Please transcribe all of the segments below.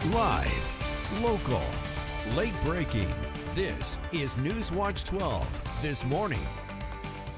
Live, local, late breaking. This is Newswatch 12 this morning.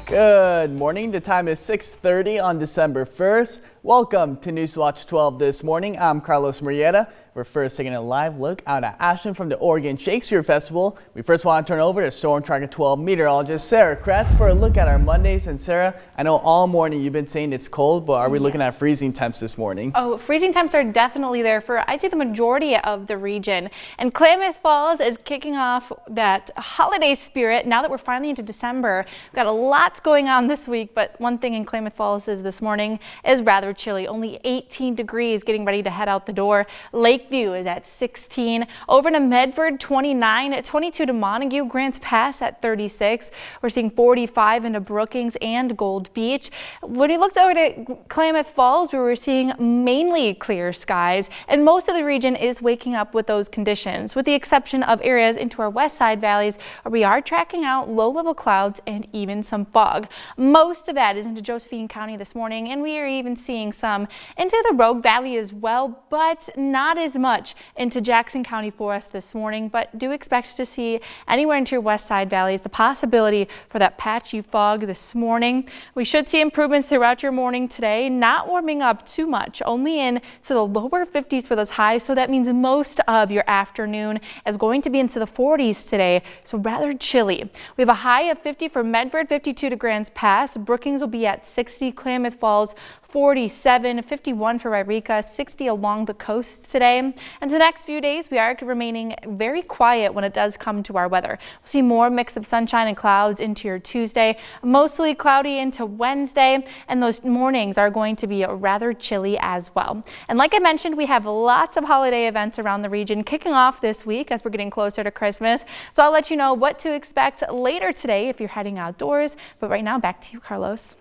Good morning. The time is 6:30 on December 1st. Welcome to Newswatch 12 this morning. I'm Carlos Murrieta. We're first taking a live look out at Ashland from the Oregon Shakespeare Festival. We first want to turn over to Storm Tracker 12 meteorologist Sarah Kretz for a look at our Mondays. And Sarah, I know all morning you've been saying it's cold, but are we looking at freezing temps this morning? Oh, freezing temps are definitely there for, I'd say, the majority of the region. And Klamath Falls is kicking off that holiday spirit now that we're finally into December. We've got a lot going on this week, but one thing in Klamath Falls is this morning is rather chilly. Only 18 degrees, getting ready to head out the door. Lakeview is at 16. Over to Medford, 29. 22 to Montague. Grants Pass at 36. We're seeing 45 into Brookings and Gold Beach. When we looked over to Klamath Falls, we were seeing mainly clear skies, and most of the region is waking up with those conditions, with the exception of areas into our west side valleys where we are tracking out low-level clouds and even some fog. Most of that is into Josephine County this morning, and we are even seeing some into the Rogue Valley as well, but not as much into Jackson County for us this morning. But do expect to see anywhere into your west side valleys the possibility for that patchy fog this morning. We should see improvements throughout your morning today, not warming up too much, only in to the lower 50s for those highs. So that means most of your afternoon is going to be into the 40s today, so rather chilly. We have a high of 50 for Medford, 52 to Grants Pass. Brookings will be at 60, Klamath Falls 47, 51 for Yreka, 60 along the coast today. And the next few days, we are remaining very quiet when it does come to our weather. We'll see more mix of sunshine and clouds into your Tuesday, mostly cloudy into Wednesday, and those mornings are going to be rather chilly as well. And like I mentioned, we have lots of holiday events around the region kicking off this week as we're getting closer to Christmas. So I'll let you know what to expect later today if you're heading outdoors. But right now, back to you, Carlos.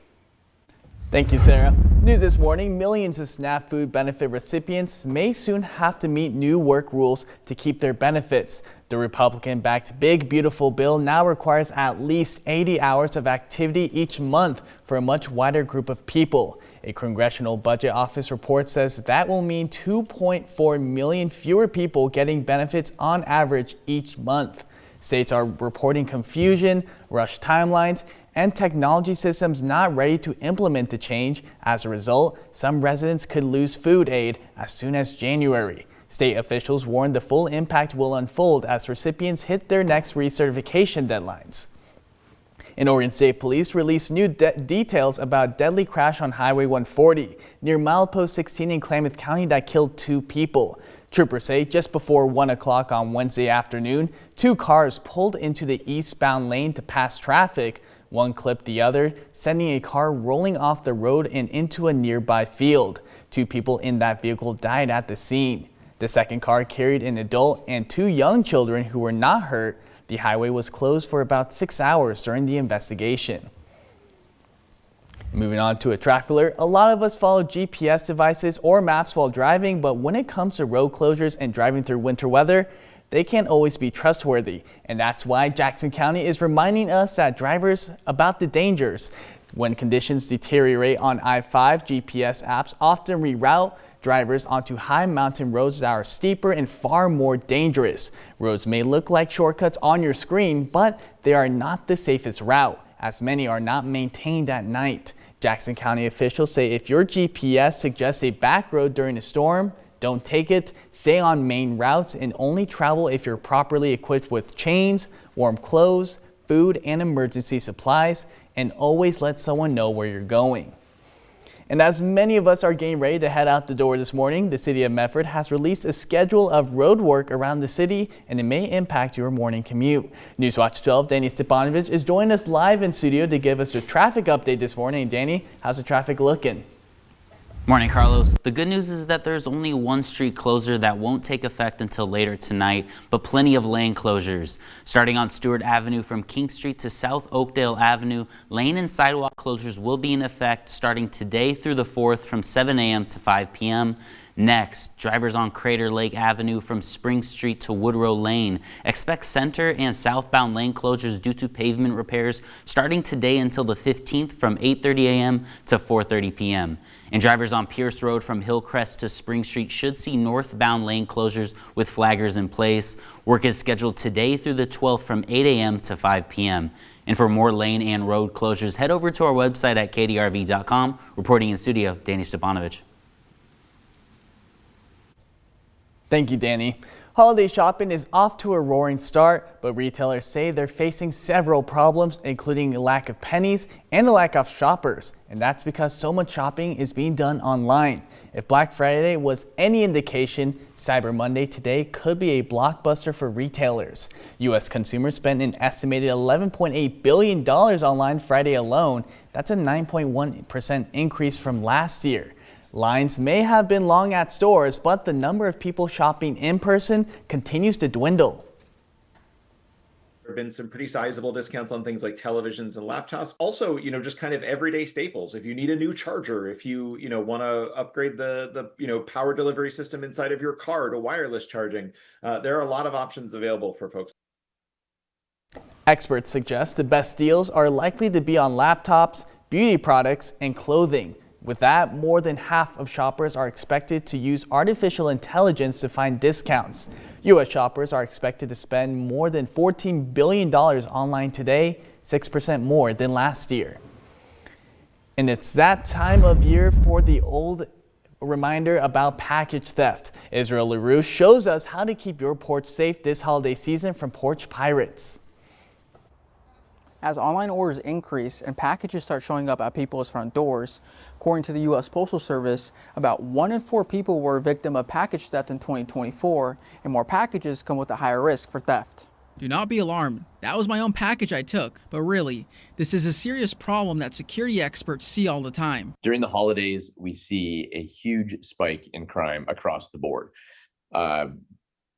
Thank you, Sarah. News this morning, millions of SNAP food benefit recipients may soon have to meet new work rules to keep their benefits. The Republican-backed Big Beautiful Bill now requires at least 80 hours of activity each month for a much wider group of people. A Congressional Budget Office report says that will mean 2.4 million fewer people getting benefits on average each month. States are reporting confusion, rushed timelines, and technology systems not ready to implement the change. As a result, some residents could lose food aid as soon as January. State officials warn the full impact will unfold as recipients hit their next recertification deadlines. And Oregon State Police released new details about deadly crash on Highway 140 near milepost 16 in Klamath County that killed 2 people. Troopers say just before 1 o'clock on Wednesday afternoon, 2 cars pulled into the eastbound lane to pass traffic. One clipped the other, sending a car rolling off the road and into a nearby field. 2 people in that vehicle died at the scene. The second car carried an adult and 2 young children who were not hurt. The highway was closed for about 6 hours during the investigation. Moving on to a traffic alert, a lot of us follow GPS devices or maps while driving, but when it comes to road closures and driving through winter weather, they can't always be trustworthy. And that's why Jackson County is reminding us that drivers about the dangers. When conditions deteriorate on I-5, GPS apps often reroute drivers onto high mountain roads that are steeper and far more dangerous. Roads may look like shortcuts on your screen, but they are not the safest route, as many are not maintained at night. Jackson County officials say if your GPS suggests a back road during a storm, don't take it, stay on main routes, and only travel if you're properly equipped with chains, warm clothes, food, and emergency supplies, and always let someone know where you're going. And as many of us are getting ready to head out the door this morning, the city of Medford has released a schedule of road work around the city, and it may impact your morning commute. Newswatch 12, Danny Stepanovich is joining us live in studio to give us a traffic update this morning. Danny, how's the traffic looking? Morning, Carlos. The good news is that there's only one street closure that won't take effect until later tonight, but plenty of lane closures. Starting on Stewart Avenue from King Street to South Oakdale Avenue, lane and sidewalk closures will be in effect starting today through the 4th from 7 a.m. to 5 p.m. Next, drivers on Crater Lake Avenue from Spring Street to Woodrow Lane expect center and southbound lane closures due to pavement repairs starting today until the 15th from 8:30 a.m. to 4:30 p.m. And drivers on Pierce Road from Hillcrest to Spring Street should see northbound lane closures with flaggers in place. Work is scheduled today through the 12th from 8 a.m. to 5 p.m. And for more lane and road closures, head over to our website at kdrv.com. Reporting in studio, Danny Stepanovich. Thank you, Danny. Holiday shopping is off to a roaring start, but retailers say they're facing several problems, including a lack of pennies and a lack of shoppers. And that's because so much shopping is being done online. If Black Friday was any indication, Cyber Monday today could be a blockbuster for retailers. U.S. consumers spent an estimated $11.8 billion online Friday alone. That's a 9.1% increase from last year. Lines may have been long at stores, but the number of people shopping in person continues to dwindle. There have been some pretty sizable discounts on things like televisions and laptops. Also, just kind of everyday staples. If you need a new charger, if you, want to upgrade the power delivery system inside of your car to wireless charging, there are a lot of options available for folks. Experts suggest the best deals are likely to be on laptops, beauty products, and clothing. With that, more than half of shoppers are expected to use artificial intelligence to find discounts. U.S. shoppers are expected to spend more than $14 billion online today, 6% more than last year. And it's that time of year for the old reminder about package theft. Israel LaRue shows us how to keep your porch safe this holiday season from porch pirates. As online orders increase and packages start showing up at people's front doors, according to the U.S. Postal Service, about 1 in 4 people were a victim of package theft in 2024, and more packages come with a higher risk for theft. Do not be alarmed. That was my own package I took. But really, this is a serious problem that security experts see all the time. During the holidays, we see a huge spike in crime across the board.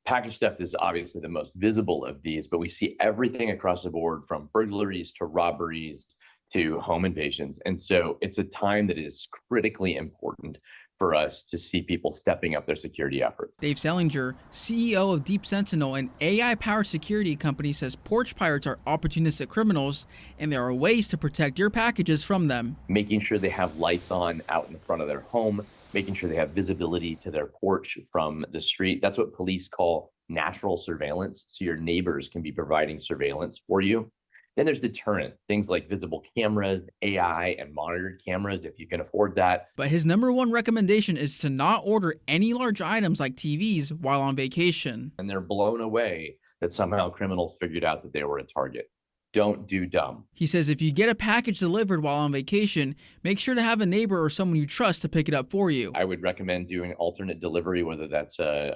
Package theft is obviously the most visible of these, but we see everything across the board from burglaries to robberies to home invasions. And so it's a time that is critically important for us to see people stepping up their security efforts. Dave Selinger, CEO of Deep Sentinel, an AI-powered security company, says porch pirates are opportunistic criminals, and there are ways to protect your packages from them. Making sure they have lights on out in front of their home, making sure they have visibility to their porch from the street. That's what police call natural surveillance. So your neighbors can be providing surveillance for you. Then there's deterrent, things like visible cameras, AI, and monitored cameras if you can afford that. But his number one recommendation is to not order any large items like TVs while on vacation. And they're blown away that somehow criminals figured out that they were a target. Don't do dumb. He says if you get a package delivered while on vacation, make sure to have a neighbor or someone you trust to pick it up for you. I would recommend doing alternate delivery, whether that's a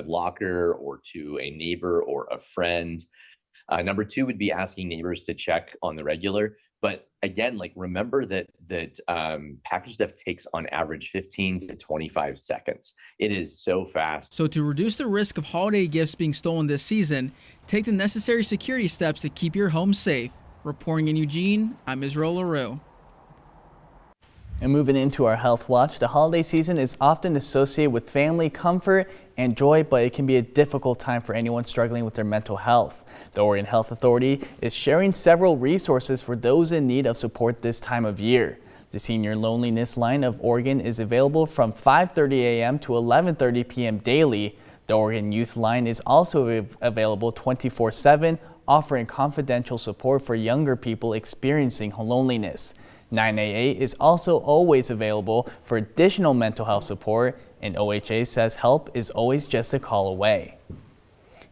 locker or to a neighbor or a friend. Number 2 would be asking neighbors to check on the regular. But again, remember that package theft takes on average 15 to 25 seconds. It is so fast. So to reduce the risk of holiday gifts being stolen this season, take the necessary security steps to keep your home safe. Reporting in Eugene, I'm Israel LaRue. And moving into our health watch, the holiday season is often associated with family comfort and joy, but it can be a difficult time for anyone struggling with their mental health. The Oregon Health Authority is sharing several resources for those in need of support this time of year. The Senior Loneliness Line of Oregon is available from 5:30 a.m. to 11:30 p.m. daily. The Oregon Youth Line is also available 24/7, offering confidential support for younger people experiencing loneliness. 988 is also always available for additional mental health support, and OHA says help is always just a call away.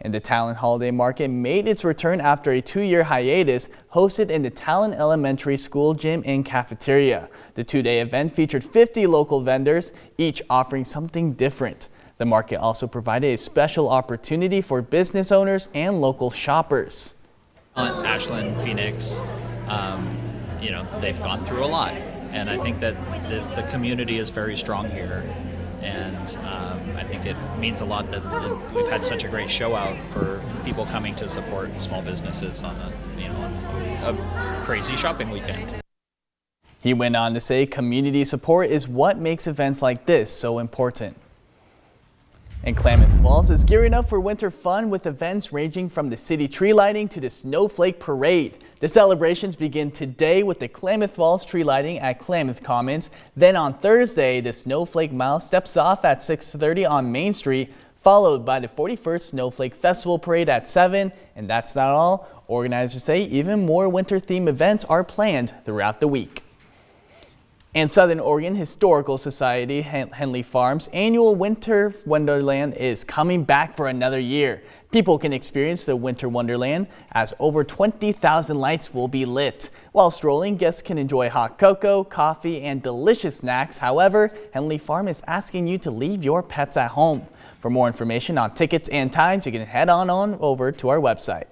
And the Talon Holiday Market made its return after a 2-year hiatus, hosted in the Talon Elementary School gym and cafeteria. The 2-day event featured 50 local vendors, each offering something different. The market also provided a special opportunity for business owners and local shoppers. Ashland, Phoenix, they've gone through a lot, and I think that the community is very strong here, and I think it means a lot that we've had such a great show out for people coming to support small businesses on a crazy shopping weekend. He went on to say community support is what makes events like this so important. And Klamath Falls is gearing up for winter fun with events ranging from the city tree lighting to the Snowflake Parade. The celebrations begin today with the Klamath Falls tree lighting at Klamath Commons. Then on Thursday, the Snowflake Mile steps off at 6:30 on Main Street, followed by the 41st Snowflake Festival Parade at 7. And that's not all. Organizers say even more winter-themed events are planned throughout the week. And Southern Oregon Historical Society Henley Farms annual Winter Wonderland is coming back for another year. People can experience the Winter Wonderland as over 20,000 lights will be lit. While strolling, guests can enjoy hot cocoa, coffee, and delicious snacks. However, Henley Farm is asking you to leave your pets at home. For more information on tickets and times, you can head on over to our website.